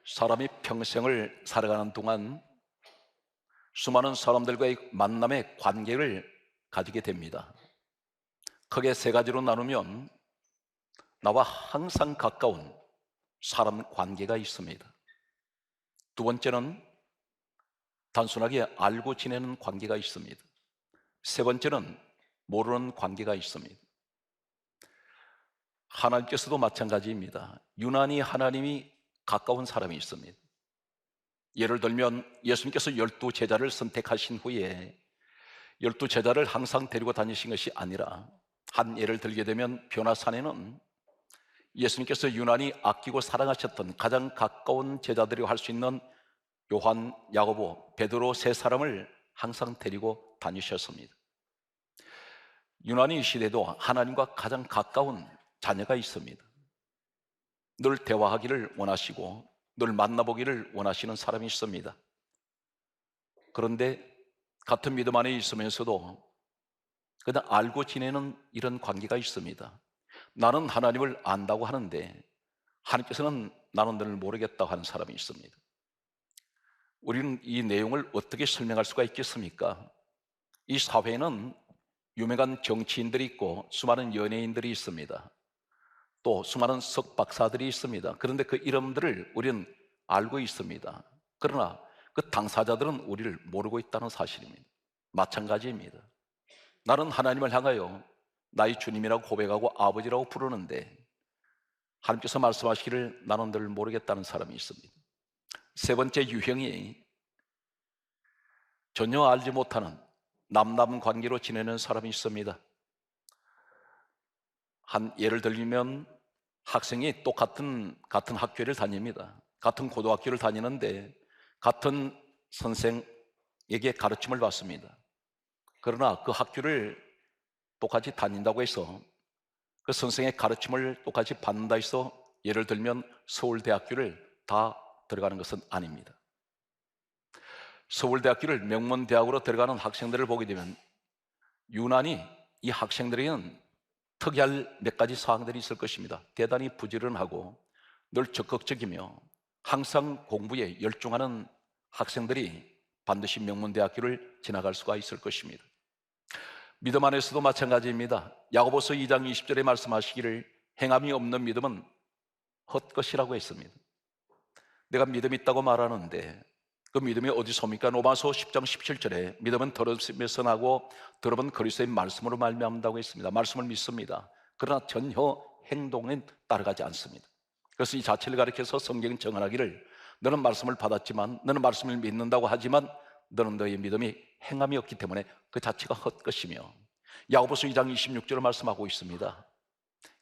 사람이 평생을 살아가는 동안 수많은 사람들과의 만남의 관계를 가지게 됩니다. 크게 세 가지로 나누면 나와 항상 가까운 사람 관계가 있습니다. 두 번째는 단순하게 알고 지내는 관계가 있습니다. 세 번째는 모르는 관계가 있습니다. 하나님께서도 마찬가지입니다. 유난히 하나님이 가까운 사람이 있습니다. 예를 들면 예수님께서 12제자를 선택하신 후에 12제자를 항상 데리고 다니신 것이 아니라, 한 예를 들게 되면 변화산에는 예수님께서 유난히 아끼고 사랑하셨던 가장 가까운 제자들이 할 수 있는 요한, 야고보, 베드로 세 사람을 항상 데리고 다니셨습니다. 유난히 이 시대도 하나님과 가장 가까운 자녀가 있습니다. 늘 대화하기를 원하시고 늘 만나보기를 원하시는 사람이 있습니다. 그런데 같은 믿음 안에 있으면서도 그냥 알고 지내는 이런 관계가 있습니다. 나는 하나님을 안다고 하는데 하나님께서는 나는 너를 모르겠다고 하는 사람이 있습니다. 우리는 이 내용을 어떻게 설명할 수가 있겠습니까? 이 사회에는 유명한 정치인들이 있고 수많은 연예인들이 있습니다. 또 수많은 석박사들이 있습니다. 그런데 그 이름들을 우리는 알고 있습니다. 그러나 그 당사자들은 우리를 모르고 있다는 사실입니다. 마찬가지입니다. 나는 하나님을 향하여 나의 주님이라고 고백하고 아버지라고 부르는데 하나님께서 말씀하시기를 나는 너를 모르겠다는 사람이 있습니다. 세 번째 유형이 전혀 알지 못하는 남남 관계로 지내는 사람이 있습니다. 한 예를 들면 학생이 똑같은 학교를 다닙니다. 같은 고등학교를 다니는데 같은 선생에게 가르침을 받습니다. 그러나 그 학교를 똑같이 다닌다고 해서 그 선생의 가르침을 똑같이 받는다 해서 예를 들면 서울대학교를 다 들어가는 것은 아닙니다. 서울대학교를 명문대학으로 들어가는 학생들을 보게 되면 유난히 이 학생들에게는 특이할 몇 가지 사항들이 있을 것입니다. 대단히 부지런하고 늘 적극적이며 항상 공부에 열중하는 학생들이 반드시 명문대학교를 지나갈 수가 있을 것입니다. 믿음 안에서도 마찬가지입니다. 야고보서 2장 20절에 말씀하시기를 행함이 없는 믿음은 헛것이라고 했습니다. 내가 믿음이 있다고 말하는데 그 믿음이 어디서입니까? 로마서 10장 17절에 믿음은 들음에서 나고 들음은 그리스도의 말씀으로 말미암는다고 했습니다. 말씀을 믿습니다. 그러나 전혀 행동은 따라가지 않습니다. 그래서 이 자체를 가리켜서 성경은 정언하기를 너는 말씀을 받았지만, 너는 말씀을 믿는다고 하지만 너는 너의 믿음이 행함이 없기 때문에 그 자체가 헛것이며, 야고보서 2장 26절을 말씀하고 있습니다.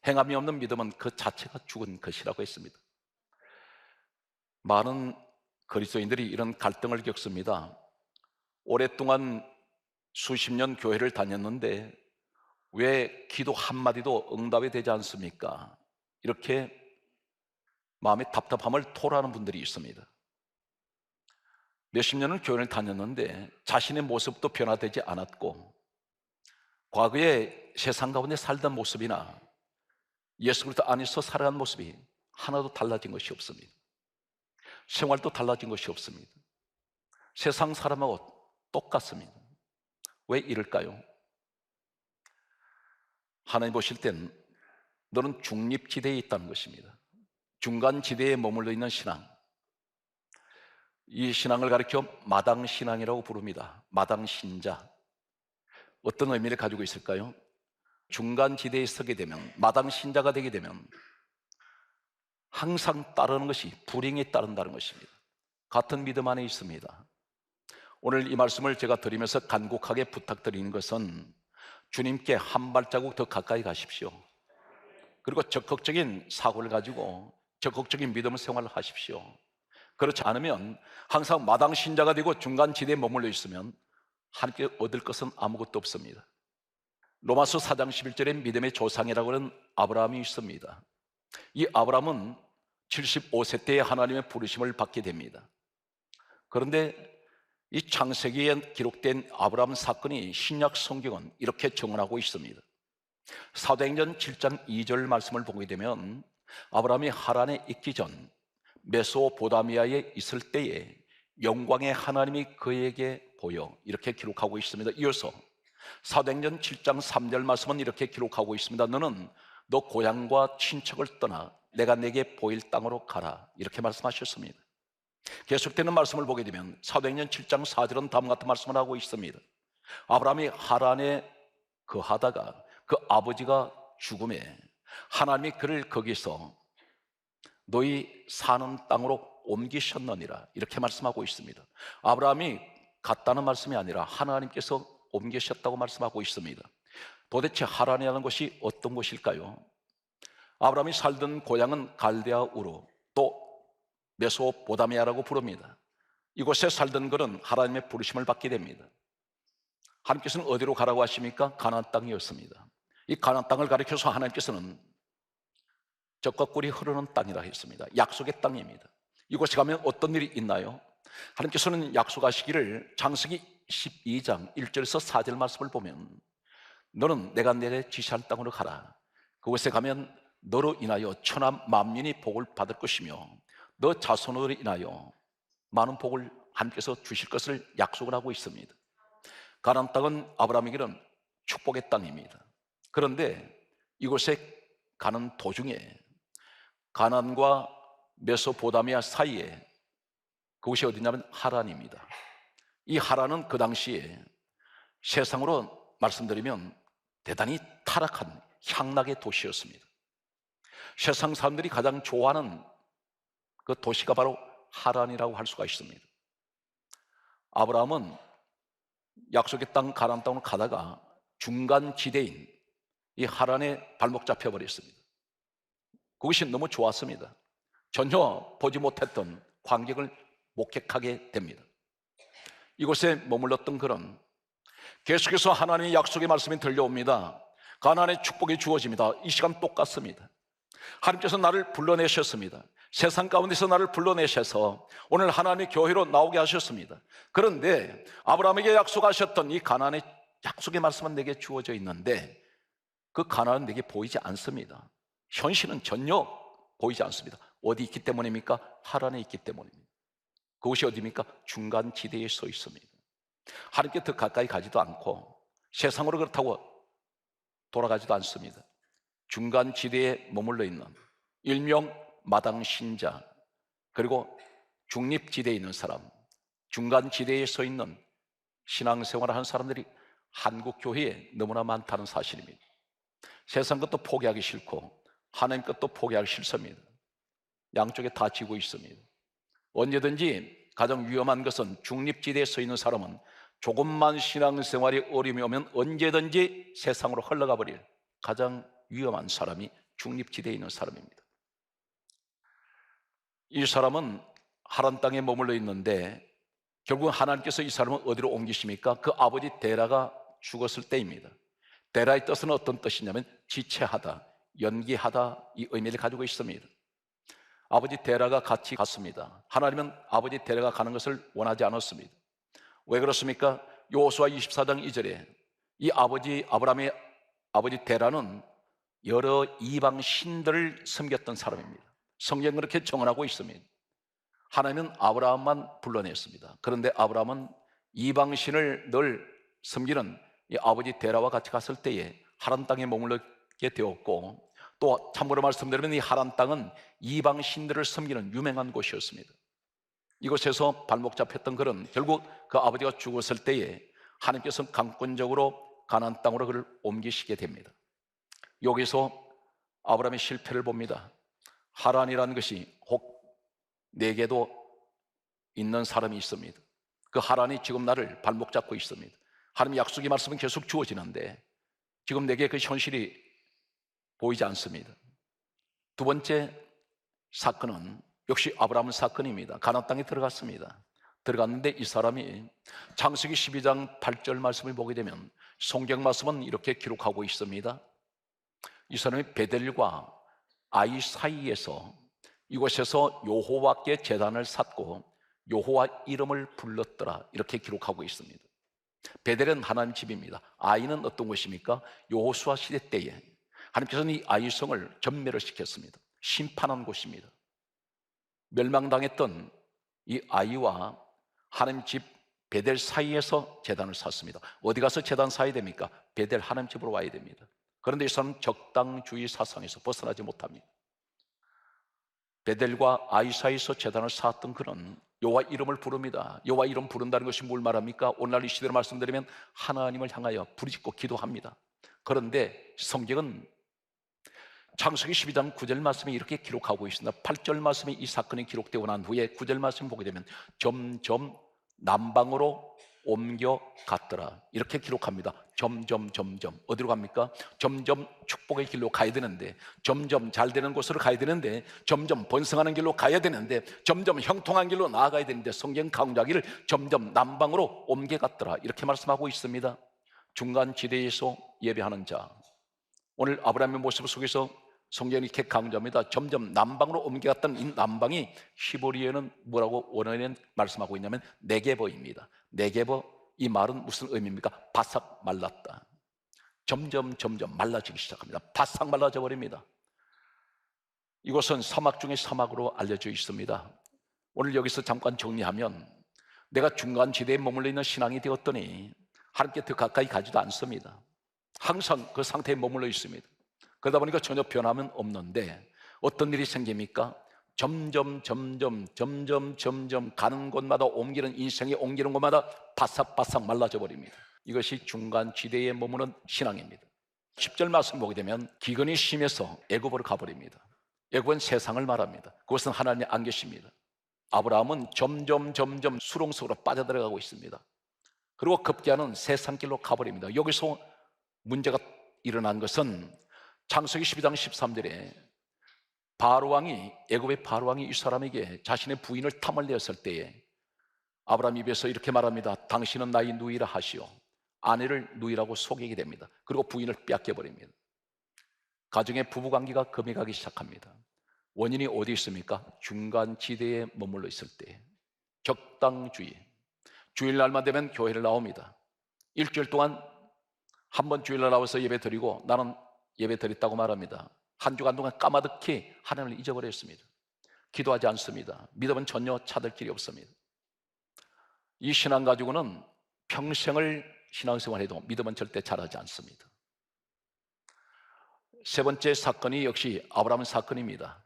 행함이 없는 믿음은 그 자체가 죽은 것이라고 했습니다. 많은 그리스도인들이 이런 갈등을 겪습니다. 오랫동안 수십 년 교회를 다녔는데 왜 기도 한마디도 응답이 되지 않습니까? 이렇게 마음의 답답함을 토로하는 분들이 있습니다. 몇십 년을 교회를 다녔는데 자신의 모습도 변화되지 않았고 과거에 세상 가운데 살던 모습이나 예수 그리스도 안에서 살아간 모습이 하나도 달라진 것이 없습니다. 생활도 달라진 것이 없습니다. 세상 사람하고 똑같습니다. 왜 이럴까요? 하나님 보실 땐 너는 중립지대에 있다는 것입니다. 중간지대에 머물러 있는 신앙, 이 신앙을 가리켜 마당신앙이라고 부릅니다. 마당신자. 어떤 의미를 가지고 있을까요? 중간지대에 서게 되면, 마당신자가 되게 되면 항상 따르는 것이 불행에 따른다는 것입니다. 같은 믿음 안에 있습니다. 오늘 이 말씀을 제가 드리면서 간곡하게 부탁드리는 것은 주님께 한 발자국 더 가까이 가십시오. 그리고 적극적인 사고를 가지고 적극적인 믿음 생활을 하십시오. 그렇지 않으면 항상 마당신자가 되고 중간지대에 머물러 있으면 하나님께 얻을 것은 아무것도 없습니다. 로마서 4장 11절에 믿음의 조상이라고 하는 아브라함이 있습니다. 이 아브라함은 75세 때에 하나님의 부르심을 받게 됩니다. 그런데 이 창세기에 기록된 아브라함 사건이 신약 성경은 이렇게 정언하고 있습니다. 사도행전 7장 2절 말씀을 보게 되면 아브라함이 하란에 있기 전 메소포타미아에 있을 때에 영광의 하나님이 그에게 보여, 이렇게 기록하고 있습니다. 이어서 사도행전 7장 3절 말씀은 이렇게 기록하고 있습니다. 너는 너 고향과 친척을 떠나 내가 내게 보일 땅으로 가라, 이렇게 말씀하셨습니다. 계속되는 말씀을 보게 되면 사도행전 7장 4절은 다음과 같은 말씀을 하고 있습니다. 아브라함이 하란에 거하다가 그 아버지가 죽음에 하나님이 그를 거기서 너희 사는 땅으로 옮기셨느니라, 이렇게 말씀하고 있습니다. 아브라함이 갔다는 말씀이 아니라 하나님께서 옮기셨다고 말씀하고 있습니다. 도대체 하란이라는 곳이 어떤 곳일까요? 아브라함이 살던 고향은 갈대아 우르, 또 메소포타미아라고 부릅니다. 이곳에 살던 그는 하나님의 부르심을 받게 됩니다. 하나님께서는 어디로 가라고 하십니까? 가나안 땅이었습니다. 이 가나안 땅을 가리켜서 하나님께서는 젖과 꿀이 흐르는 땅이라 했습니다. 약속의 땅입니다. 이곳에 가면 어떤 일이 있나요? 하나님께서는 약속하시기를 창세기 12장 1절에서 4절 말씀을 보면 너는 내가 내게 지시할 땅으로 가라. 그곳에 가면 너로 인하여 천하 만민이 복을 받을 것이며 너 자손으로 인하여 많은 복을 하나님께서 주실 것을 약속을 하고 있습니다. 가나안 땅은 아브라함에게는 축복의 땅입니다. 그런데 이곳에 가는 도중에 가나안과 메소포타미아 사이에 그곳이 어디냐면 하란입니다. 이 하란은 그 당시에 세상으로 말씀드리면 대단히 타락한 향락의 도시였습니다. 세상 사람들이 가장 좋아하는 그 도시가 바로 하란이라고 할 수가 있습니다. 아브라함은 약속의 땅 가나안 땅으로 가다가 중간 지대인 이 하란에 발목 잡혀버렸습니다. 그것이 너무 좋았습니다. 전혀 보지 못했던 광경을 목격하게 됩니다. 이곳에 머물렀던 그는 계속해서 하나님의 약속의 말씀이 들려옵니다. 가나안의 축복이 주어집니다. 이 시간 똑같습니다. 하나님께서 나를 불러내셨습니다. 세상 가운데서 나를 불러내셔서 오늘 하나님의 교회로 나오게 하셨습니다. 그런데 아브라함에게 약속하셨던 이 가나안의 약속의 말씀은 내게 주어져 있는데 그 가나안은 내게 보이지 않습니다. 현실은 전혀 보이지 않습니다. 어디 있기 때문입니까? 하란에 있기 때문입니다. 그곳이 어디입니까? 중간 지대에 서 있습니다. 하나님께 더 가까이 가지도 않고 세상으로 그렇다고 돌아가지도 않습니다. 중간 지대에 머물러 있는 일명 마당 신자, 그리고 중립 지대에 있는 사람, 중간 지대에 서 있는 신앙생활을 하는 사람들이 한국 교회에 너무나 많다는 사실입니다. 세상 것도 포기하기 싫고 하나님 것도 포기하기 싫습니다. 양쪽에 다 지고 있습니다. 언제든지 가장 위험한 것은 중립지대에 서 있는 사람은 조금만 신앙생활이 어려움이 오면 언제든지 세상으로 흘러가 버릴 가장 위험한 사람이 중립지대에 있는 사람입니다. 이 사람은 하란 땅에 머물러 있는데 결국 하나님께서 이 사람을 어디로 옮기십니까? 그 아버지 데라가 죽었을 때입니다. 데라의 뜻은 어떤 뜻이냐면 지체하다, 연기하다, 이 의미를 가지고 있습니다. 아버지 데라가 같이 갔습니다. 하나님은 아버지 데라가 가는 것을 원하지 않았습니다. 왜 그렇습니까? 여호수아 24장 2절에 이 아브라함의 아버지 데라는 여러 이방 신들을 섬겼던 사람입니다. 성경은 그렇게 정언하고 있습니다. 하나님은 아브라함만 불러냈습니다. 그런데 아브라함은 이방 신을 늘 섬기는 이 아버지 데라와 같이 갔을 때에 하란 땅에 머물게 되었고, 또 참고로 말씀드리면 이 하란 땅은 이방 신들을 섬기는 유명한 곳이었습니다. 이곳에서 발목 잡혔던 그는 결국 그 아버지가 죽었을 때에 하나님께서 강권적으로 가나안 땅으로 그를 옮기시게 됩니다. 여기서 아브라함의 실패를 봅니다. 하란이라는 것이 혹 내게도 있는 사람이 있습니다. 그 하란이 지금 나를 발목 잡고 있습니다. 하나님의 약속의 말씀은 계속 주어지는데 지금 내게 그 현실이 보이지 않습니다. 두 번째 사건은 역시 아브라함 사건입니다. 가나안 땅에 들어갔습니다. 들어갔는데 이 사람이 창세기 12장 8절 말씀을 보게 되면 성경 말씀은 이렇게 기록하고 있습니다. 이 사람이 베델과 아이 사이에서 이곳에서 여호와께 제단을 쌓고 여호와 이름을 불렀더라, 이렇게 기록하고 있습니다. 베델은 하나님 집입니다. 아이는 어떤 곳입니까? 여호수아 시대 때에 하나님께서는 이 아이 성을 전멸을 시켰습니다. 심판한 곳입니다. 멸망당했던 이 아이와 하나님 집 베델 사이에서 제단을 샀습니다. 어디 가서 제단 사야 됩니까? 베델 하나님 집으로 와야 됩니다. 그런데 이 사람은 적당주의 사상에서 벗어나지 못합니다. 베델과 아이 사이에서 제단을 쌓았던 그는 여호와 이름을 부릅니다. 여호와 이름 부른다는 것이 뭘 말합니까? 오늘날 이 시대로 말씀드리면 하나님을 향하여 부르짖고 기도합니다. 그런데 성경은 창세기 12장 9절 말씀이 이렇게 기록하고 있습니다. 8절 말씀에 이 사건이 기록되고 난 후에 9절 말씀 보게 되면 점점 남방으로 옮겨갔더라, 이렇게 기록합니다. 점점 어디로 갑니까? 점점 축복의 길로 가야 되는데, 점점 잘 되는 곳으로 가야 되는데, 점점 번성하는 길로 가야 되는데, 점점 형통한 길로 나아가야 되는데, 성경 강조하기를 점점 남방으로 옮겨갔더라, 이렇게 말씀하고 있습니다. 중간지대에서 예배하는 자, 오늘 아브라함의 모습 속에서 성경이 이렇게 강조합니다. 점점 남방으로 옮겨갔던 이 남방이 히브리어는 뭐라고 원어에는 말씀하고 있냐면 네게버입니다. 네게버, 이 말은 무슨 의미입니까? 바싹 말랐다. 점점 말라지기 시작합니다. 바싹 말라져 버립니다. 이곳은 사막 중의 사막으로 알려져 있습니다. 오늘 여기서 잠깐 정리하면, 내가 중간지대에 머물러 있는 신앙이 되었더니 하나님께 더 가까이 가지도 않습니다. 항상 그 상태에 머물러 있습니다. 그러다 보니까 전혀 변함은 없는데 어떤 일이 생깁니까? 점점 가는 곳마다 옮기는, 인생에 옮기는 곳마다 바싹바싹 말라져 버립니다. 이것이 중간지대에 머무는 신앙입니다. 10절 말씀 보게 되면 기근이 심해서 애굽으로 가버립니다. 애굽은 세상을 말합니다. 그것은 하나님이 안 계십니다. 아브라함은 점점 수렁 속으로 빠져들어가고 있습니다. 그리고 급기야는 세상길로 가버립니다. 여기서 문제가 일어난 것은 창세기 12장 13절에 바로왕이, 애굽의 바로왕이 이 사람에게 자신의 부인을 탐을 내었을 때에 아브라함 입에서 이렇게 말합니다. 당신은 나의 누이라 하시오. 아내를 누이라고 속이게 됩니다. 그리고 부인을 빼앗겨 버립니다. 가정의 부부관계가 금해가기 시작합니다. 원인이 어디 있습니까? 중간지대에 머물러 있을 때, 적당주의. 주일날만 되면 교회를 나옵니다. 일주일 동안 한 번 주일날 나와서 예배 드리고 나는 예배 드렸다고 말합니다. 한 주간 동안 까마득히 하나님을 잊어버렸습니다. 기도하지 않습니다. 믿음은 전혀 찾을 길이 없습니다. 이 신앙 가지고는 평생을 신앙생활해도 믿음은 절대 자라지 않습니다. 세 번째 사건이 역시 아브라함 사건입니다.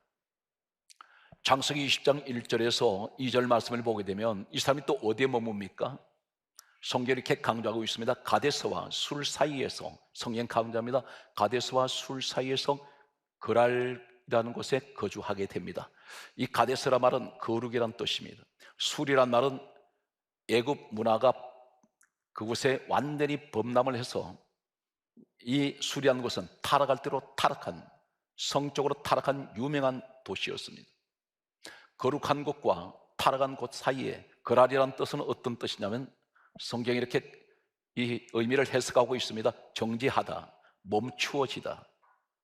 창세기 20장 1절에서 2절 말씀을 보게 되면 이 사람이 또 어디에 머뭅니까? 성경이 이렇게 강조하고 있습니다. 가데스와 술 사이에서, 성경 강조합니다. 가데스와 술 사이에서 그랄이라는 곳에 거주하게 됩니다. 이 가데스라 말은 거룩이란 뜻입니다. 술이란 말은 애굽 문화가 그곳에 완전히 범람을 해서, 이 술이라는 곳은 타락할 대로 타락한, 성적으로 타락한 유명한 도시였습니다. 거룩한 곳과 타락한 곳 사이에 그랄이라는 뜻은 어떤 뜻이냐면, 성경이 이렇게 이 의미를 해석하고 있습니다. 정지하다, 멈추어지다,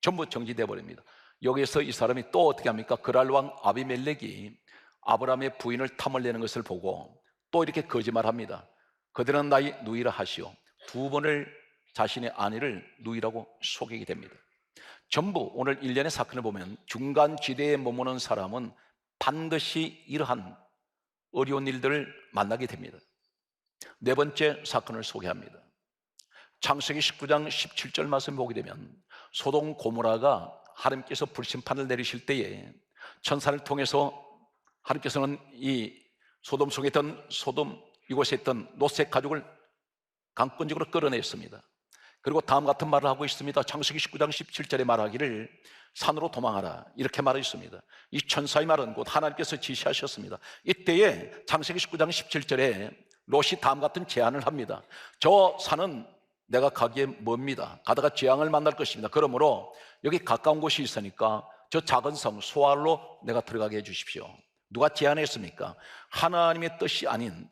전부 정지되어 버립니다. 여기에서 이 사람이 또 어떻게 합니까? 그랄 왕 아비멜렉이 아브라함의 부인을 탐을 내는 것을 보고 또 이렇게 거짓말합니다. 그들은 나의 누이라 하시오. 두 번을 자신의 아내를 누이라고 속이게 됩니다. 전부 오늘 일련의 사건을 보면 중간지대에 머무는 사람은 반드시 이러한 어려운 일들을 만나게 됩니다. 네 번째 사건을 소개합니다. 창세기 19장 17절 말씀 보게 되면 소돔 고모라가 하나님께서 불심판을 내리실 때에 천사를 통해서 하나님께서는 이 소돔 속에 있던, 소돔 이곳에 있던 롯의 가족을 강권적으로 끌어냈습니다. 그리고 다음 같은 말을 하고 있습니다. 창세기 19장 17절에 말하기를 산으로 도망하라, 이렇게 말했습니다. 이 천사의 말은 곧 하나님께서 지시하셨습니다. 이때에 창세기 19장 17절에 롯이 다음 같은 제안을 합니다. 저 산은 내가 가기에 멉니다. 가다가 재앙을 만날 것입니다. 그러므로 여기 가까운 곳이 있으니까 저 작은 섬 소알로 내가 들어가게 해주십시오. 누가 제안했습니까? 하나님의 뜻이 아닌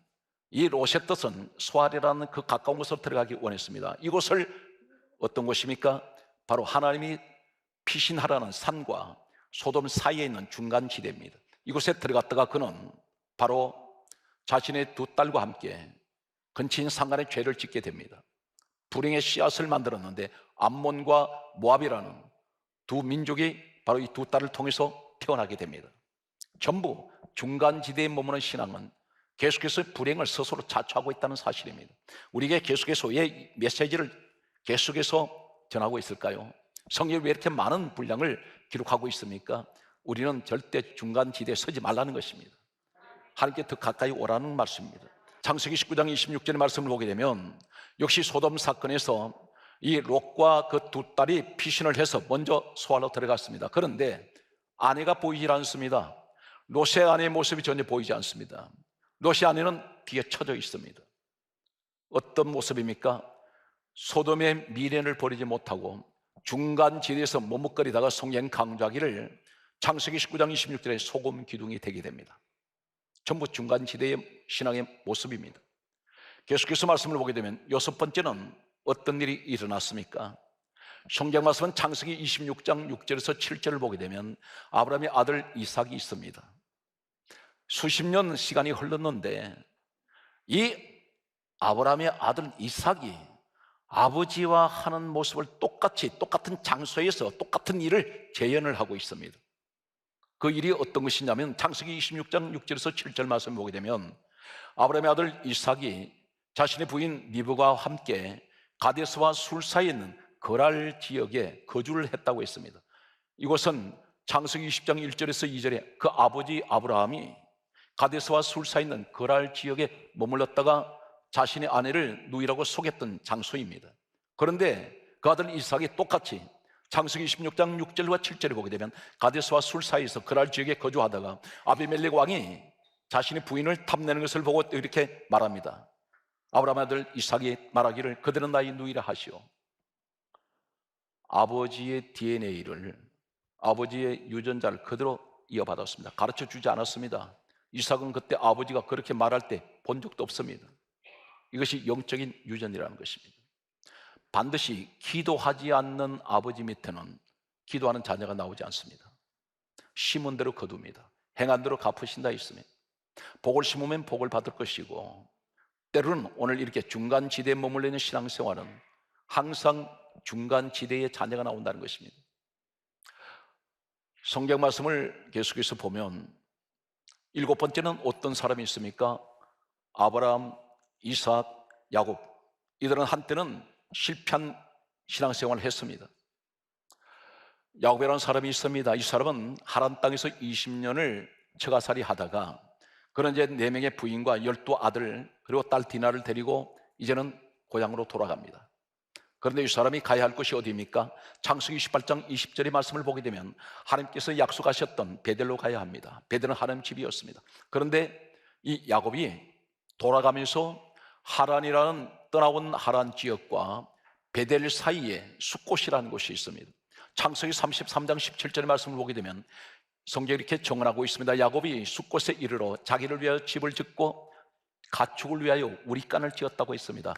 이 롯의 뜻은 소알이라는 그 가까운 곳으로 들어가기 원했습니다. 이곳을 어떤 곳입니까? 바로 하나님이 피신하라는 산과 소돔 사이에 있는 중간지대입니다. 이곳에 들어갔다가 그는 바로 자신의 두 딸과 함께 근친 상간의 죄를 짓게 됩니다. 불행의 씨앗을 만들었는데 암몬과 모압이라는 두 민족이 바로 이 두 딸을 통해서 태어나게 됩니다. 전부 중간지대에 머무는 신앙은 계속해서 불행을 스스로 자초하고 있다는 사실입니다. 우리에게 계속해서 왜 메시지를 계속해서 전하고 있을까요? 성경이 왜 이렇게 많은 분량을 기록하고 있습니까? 우리는 절대 중간지대에 서지 말라는 것입니다. 하나님께 더 가까이 오라는 말씀입니다. 창세기 19장 26절의 말씀을 보게 되면 역시 소돔 사건에서 이 롯과 그 두 딸이 피신을 해서 먼저 소알로 들어갔습니다. 그런데 아내가 보이질 않습니다. 롯의 아내의 모습이 전혀 보이지 않습니다. 롯의 아내는 뒤에 쳐져 있습니다. 어떤 모습입니까? 소돔의 미련을 버리지 못하고 중간지대에서 머뭇거리다가 성경 강조하기를 창세기 19장 26절에 소금 기둥이 되게 됩니다. 전부 중간지대의 신앙의 모습입니다. 계속해서 말씀을 보게 되면 여섯 번째는 어떤 일이 일어났습니까? 성경 말씀은 창세기 26장 6절에서 7절을 보게 되면 아브라함의 아들 이삭이 있습니다. 수십 년 시간이 흘렀는데 이 아브라함의 아들 이삭이 아버지와 하는 모습을 똑같은 장소에서 똑같은 일을 재현을 하고 있습니다. 그 일이 어떤 것이냐면 창세기 26장 6절에서 7절 말씀을 보게 되면 아브라함의 아들 이삭이 자신의 부인 리브가와 함께 가데스와 술 사이에 있는 거랄 지역에 거주를 했다고 했습니다. 이곳은 창세기 20장 1절에서 2절에 그 아버지 아브라함이 가데스와 술 사이에 있는 거랄 지역에 머물렀다가 자신의 아내를 누이라고 속였던 장소입니다. 그런데 그 아들 이삭이 똑같이 창세기 26장 6절과 7절을 보게 되면 가데스와 술 사이에서 거랄 지역에 거주하다가 아비멜렉 왕이 자신의 부인을 탐내는 것을 보고 이렇게 말합니다. 아브라함의 아들 이삭이 말하기를 그들은 나의 누이라 하시오. 아버지의 DNA를, 아버지의 유전자를 그대로 이어받았습니다. 가르쳐 주지 않았습니다. 이삭은 그때 아버지가 그렇게 말할 때 본 적도 없습니다. 이것이 영적인 유전이라는 것입니다. 반드시 기도하지 않는 아버지 밑에는 기도하는 자녀가 나오지 않습니다. 심은 대로 거둡니다. 행한 대로 갚으신다 있습니다. 복을 심으면 복을 받을 것이고, 때로는 오늘 이렇게 중간지대에 머물러 있는 신앙생활은 항상 중간지대의 자녀가 나온다는 것입니다. 성경 말씀을 계속해서 보면 일곱 번째는 어떤 사람이 있습니까? 아브라함, 이삭, 야곱. 이들은 한때는 실패한 신앙생활을 했습니다. 야곱이라는 사람이 있습니다. 이 사람은 하란 땅에서 20년을 처가살이 하다가 그런 이제 4명의 부인과 12아들 그리고 딸 디나를 데리고 이제는 고향으로 돌아갑니다. 그런데 이 사람이 가야 할 곳이 어디입니까? 창세기 28장 20절의 말씀을 보게 되면 하나님께서 약속하셨던 베델로 가야 합니다. 베델은 하나님 집이었습니다. 그런데 이 야곱이 돌아가면서 하란이라는 떠나온 하란 지역과 베델 사이에 숫곳이라는 곳이 있습니다. 창세기 33장 17절의 말씀을 보게 되면 성경이 이렇게 정언하고 있습니다. 야곱이 숫곳에 이르러 자기를 위하여 집을 짓고 가축을 위하여 우리간을 지었다고 했습니다.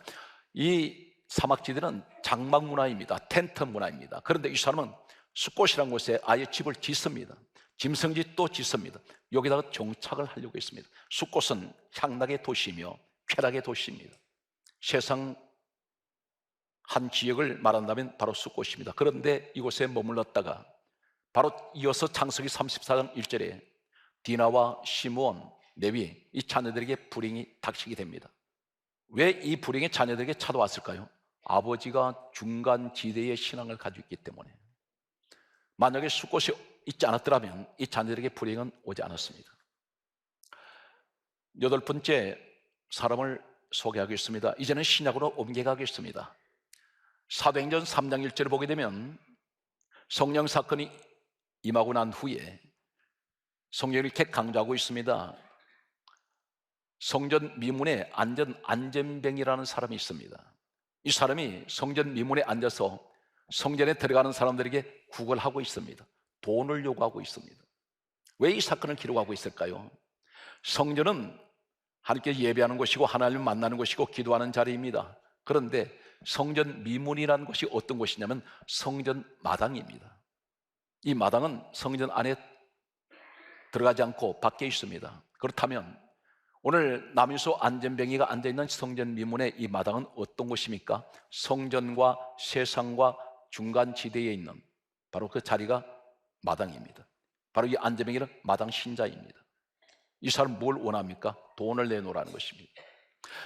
이 사막지대는 장막 문화입니다. 텐트 문화입니다. 그런데 이 사람은 숫곳이라는 곳에 아예 집을 짓습니다. 짐승집도 짓습니다. 여기다가 정착을 하려고 했습니다. 숫곳은 향락의 도시이며 쾌락의 도시입니다. 세상 한 지역을 말한다면 바로 숫곳입니다. 그런데 이곳에 머물렀다가 바로 이어서 창세기 34장 1절에 디나와 시므온, 레위 이 자녀들에게 불행이 닥치게 됩니다. 왜 이 불행이 자녀들에게 찾아왔을까요? 아버지가 중간지대의 신앙을 가지고 있기 때문에. 만약에 숫곳이 있지 않았더라면 이 자녀들에게 불행은 오지 않았습니다. 여덟 번째 사람을 소개하겠습니다. 이제는 신약으로 옮겨가겠습니다. 사도행전 3장 1절을 보게 되면 성령 사건이 임하고 난 후에 성경이 이렇게 강조하고 있습니다. 성전 미문에 안전뱅이라는 사람이 있습니다. 이 사람이 성전 미문에 앉아서 성전에 들어가는 사람들에게 구걸하고 있습니다. 돈을 요구하고 있습니다. 왜 이 사건을 기록하고 있을까요? 성전은 하나님께 예배하는 곳이고 하나님을 만나는 곳이고 기도하는 자리입니다. 그런데 성전 미문이라는 곳이 어떤 곳이냐면 성전 마당입니다. 이 마당은 성전 안에 들어가지 않고 밖에 있습니다. 그렇다면 오늘 남유소 안전뱅이가 앉아있는 성전 미문의 이 마당은 어떤 곳입니까? 성전과 세상과 중간지대에 있는 바로 그 자리가 마당입니다. 바로 이 안전뱅이는 마당 신자입니다. 이 사람 뭘 원합니까? 돈을 내놓으라는 것입니다.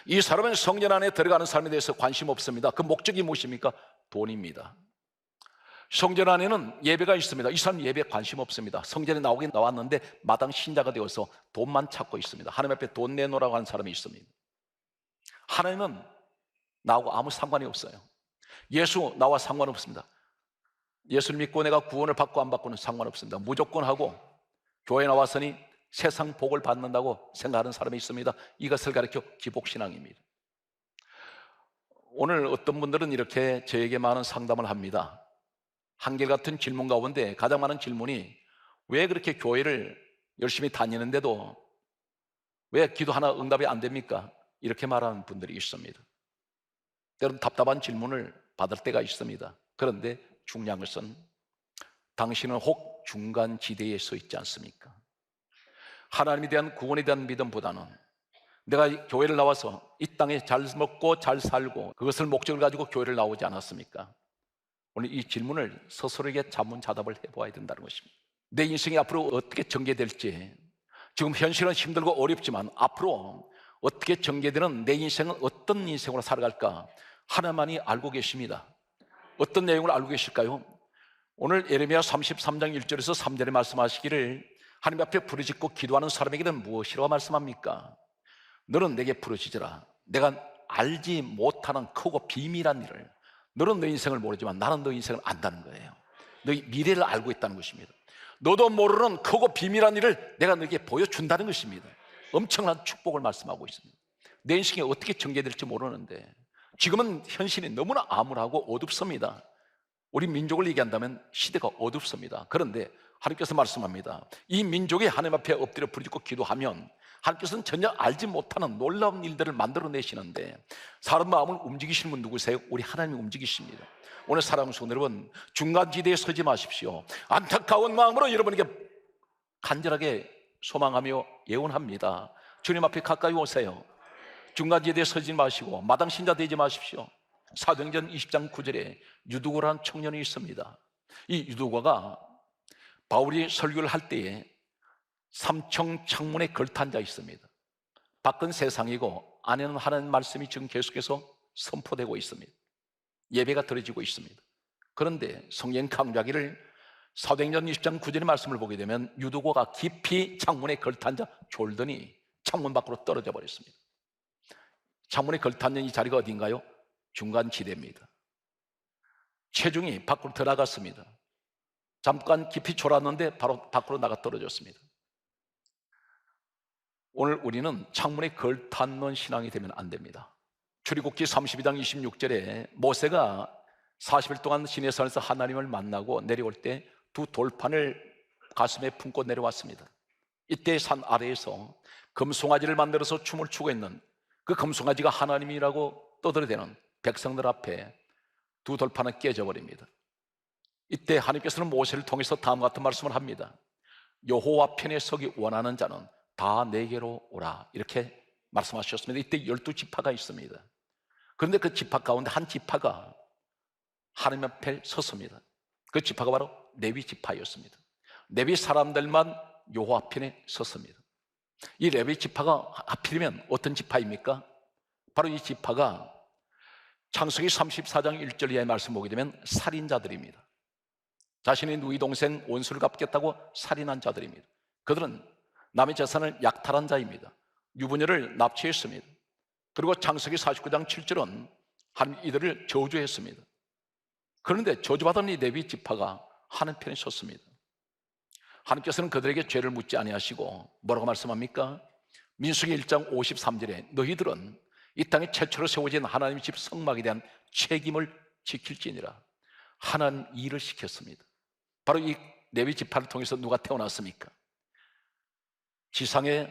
이 사람은 성전 안에 들어가는 사람에 대해서 관심 없습니다. 그 목적이 무엇입니까? 돈입니다. 성전 안에는 예배가 있습니다. 이 사람 예배에 관심 없습니다. 성전에 나오긴 나왔는데 마당 신자가 되어서 돈만 찾고 있습니다. 하나님 앞에 돈 내놓으라고 하는 사람이 있습니다. 하나님은 나하고 아무 상관이 없어요. 예수 나와 상관없습니다. 예수를 믿고 내가 구원을 받고 안 받고는 상관없습니다. 무조건 하고 교회 나왔으니 세상 복을 받는다고 생각하는 사람이 있습니다. 이것을 가리켜 기복신앙입니다. 오늘 어떤 분들은 이렇게 저에게 많은 상담을 합니다. 한결같은 질문 가운데 가장 많은 질문이 왜 그렇게 교회를 열심히 다니는데도 왜 기도 하나 응답이 안 됩니까? 이렇게 말하는 분들이 있습니다. 여러분, 답답한 질문을 받을 때가 있습니다. 그런데 중요한 것은 당신은 혹 중간 지대에 서 있지 않습니까? 하나님에 대한 구원에 대한 믿음보다는 내가 교회를 나와서 이 땅에 잘 먹고 잘 살고 그것을 목적을 가지고 교회를 나오지 않았습니까? 오늘 이 질문을 스스로에게 자문자답을 해보아야 된다는 것입니다. 내 인생이 앞으로 어떻게 전개될지, 지금 현실은 힘들고 어렵지만 앞으로 어떻게 전개되는 내 인생은 어떤 인생으로 살아갈까 하나님만이 알고 계십니다. 어떤 내용을 알고 계실까요? 오늘 예레미야 33장 1절에서 3절에 말씀하시기를 하나님 앞에 부르짖고 기도하는 사람에게는 무엇이라고 말씀합니까? 너는 내게 부르짖으라. 내가 알지 못하는 크고 비밀한 일을, 너는 너 인생을 모르지만 나는 너 인생을 안다는 거예요. 너희 미래를 알고 있다는 것입니다. 너도 모르는 크고 비밀한 일을 내가 너에게 보여준다는 것입니다. 엄청난 축복을 말씀하고 있습니다. 내 인생이 어떻게 전개될지 모르는데 지금은 현실이 너무나 암울하고 어둡습니다. 우리 민족을 얘기한다면 시대가 어둡습니다. 그런데 하나님께서 말씀합니다. 이 민족이 하나님 앞에 엎드려 부르짖고 기도하면 하나님께서는 전혀 알지 못하는 놀라운 일들을 만들어내시는데, 사람 마음을 움직이시는 분 누구세요? 우리 하나님이 움직이십니다. 오늘 사랑하는 성도 여러분, 중간지대에 서지 마십시오. 안타까운 마음으로 여러분에게 간절하게 소망하며 예언합니다. 주님 앞에 가까이 오세요. 중간지대에 서지 마시고 마당신자 되지 마십시오. 사도행전 20장 9절에 유두고라는 청년이 있습니다. 이 유두고가 바울이 설교를 할 때에 삼청 창문에 걸터 앉아 있습니다. 밖은 세상이고 안에는 하나님 말씀이 지금 계속해서 선포되고 있습니다. 예배가 드려지고 있습니다. 그런데 성경 강조하기를 사도행전 20장 9절의 말씀을 보게 되면 유두고가 깊이 창문에 걸터 앉아 졸더니 창문 밖으로 떨어져 버렸습니다. 창문에 걸터 앉은 이 자리가 어딘가요? 중간지대입니다. 체중이 밖으로 들어갔습니다. 잠깐 깊이 졸았는데 바로 밖으로 나가 떨어졌습니다. 오늘 우리는 창문에 걸터앉는 신앙이 되면 안 됩니다. 출애굽기 32장 26절에 모세가 40일 동안 시내산에서 하나님을 만나고 내려올 때 두 돌판을 가슴에 품고 내려왔습니다. 이때 산 아래에서 금송아지를 만들어서 춤을 추고 있는 그 금송아지가 하나님이라고 떠들어대는 백성들 앞에 두 돌판은 깨져버립니다. 이때 하나님께서는 모세를 통해서 다음과 같은 말씀을 합니다. 여호와 편에 서기 원하는 자는 다 내게로 오라, 이렇게 말씀하셨습니다. 이때 12지파가 있습니다. 그런데 그 지파 가운데 한 지파가 하나님 앞에 섰습니다. 그 지파가 바로 레위 지파였습니다. 레위 사람들만 여호와 편에 섰습니다. 이 레위 지파가 하필이면 어떤 지파입니까? 바로 이 지파가 창세기 34장 1절 이하의 말씀 보게 되면 살인자들입니다. 자신의 누이 동생 원수를 갚겠다고 살인한 자들입니다. 그들은 남의 재산을 약탈한 자입니다. 유부녀를 납치했습니다. 그리고 창세기 49장 7절은 이들을 저주했습니다. 그런데 저주받은 이 레위 지파가 하나님 편에 섰습니다. 하나님께서는 그들에게 죄를 묻지 아니하시고 뭐라고 말씀합니까? 민수기 1장 53절에 너희들은 이 땅에 최초로 세워진 하나님의 집 성막에 대한 책임을 지킬지니라. 하나님 일을 시켰습니다. 바로 이 레위 지파를 통해서 누가 태어났습니까? 지상에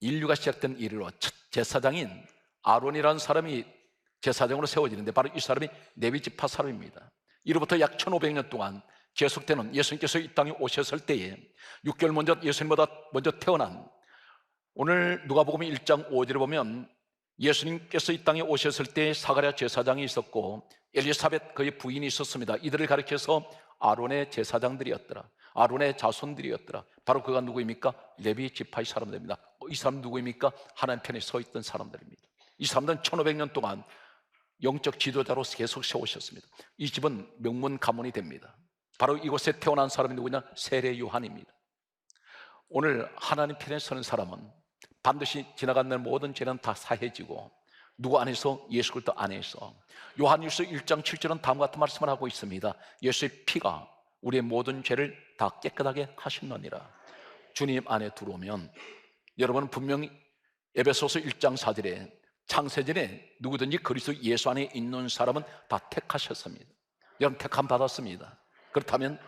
인류가 시작된 이래로 첫 제사장인 아론이라는 사람이 제사장으로 세워지는데 바로 이 사람이 레위 지파 사람입니다. 이로부터 약 1500년 동안 계속되는 예수님께서 이 땅에 오셨을 때에 6개월 먼저 예수님보다 먼저 태어난, 오늘 누가복음 1장 5절에 보면 예수님께서 이 땅에 오셨을 때 사가랴 제사장이 있었고 엘리사벳 그의 부인이 있었습니다. 이들을 가리켜서 아론의 제사장들이었더라, 아론의 자손들이었더라. 바로 그가 누구입니까? 레위 지파의 사람들입니다. 이 사람 누구입니까? 하나님 편에 서 있던 사람들입니다. 이 사람들은 1500년 동안 영적 지도자로서 계속 세우셨습니다. 이 집은 명문 가문이 됩니다. 바로 이곳에 태어난 사람이 누구냐? 세례 요한입니다. 오늘 하나님 편에 서는 사람은 반드시 지나가는 모든 죄는 다 사해지고, 누구 안에서? 예수 그리스도 안에서. 요한일서 1장 7절은 다음과 같은 말씀을 하고 있습니다. 예수의 피가 우리의 모든 죄를 다 깨끗하게 하셨느니라. 주님 안에 들어오면 여러분은 분명히 에베소서 1장 4절에 창세전에 누구든지 그리스도 예수 안에 있는 사람은 다 택하셨습니다. 여러분 택함 받았습니다. 그렇다면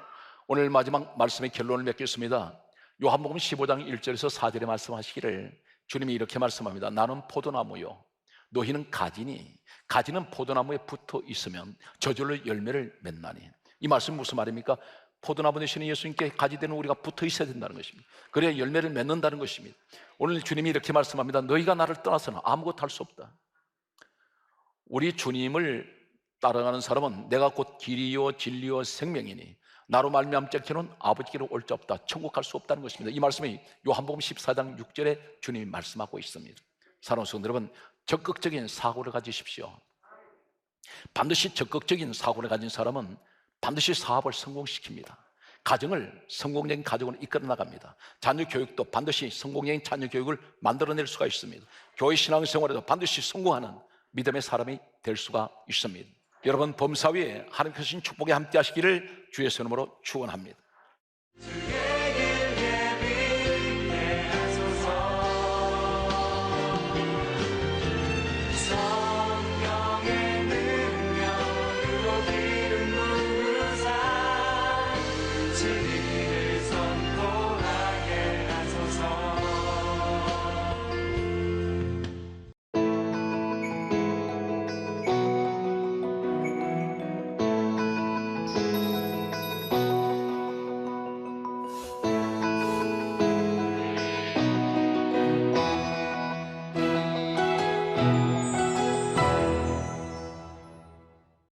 오늘 마지막 말씀의 결론을 맺겠습니다. 요한복음 15장 1절에서 4절에 말씀하시기를 주님이 이렇게 말씀합니다. 나는 포도나무요 너희는 가지니 가지는 포도나무에 붙어 있으면 저절로 열매를 맺나니. 이 말씀 무슨 말입니까? 포도나무 되시는 예수님께 가지되는 우리가 붙어 있어야 된다는 것입니다. 그래야 열매를 맺는다는 것입니다. 오늘 주님이 이렇게 말씀합니다. 너희가 나를 떠나서는 아무것도 할 수 없다. 우리 주님을 따라가는 사람은 내가 곧 길이요 진리요 생명이니 나로 말미암지 않고는 아버지께로 올 자 없다. 천국 갈 수 없다는 것입니다. 이 말씀이 요한복음 14장 6절에 주님이 말씀하고 있습니다. 사랑하는 성도 여러분, 적극적인 사고를 가지십시오. 반드시 적극적인 사고를 가진 사람은 반드시 사업을 성공시킵니다. 가정을 성공적인 가정으로 이끌어 나갑니다. 자녀 교육도 반드시 성공적인 자녀 교육을 만들어낼 수가 있습니다. 교회 신앙생활에도 반드시 성공하는 믿음의 사람이 될 수가 있습니다. 여러분 범사위에 하나님께서 주신 축복에 함께 하시기를 주의 이름으로 축원합니다.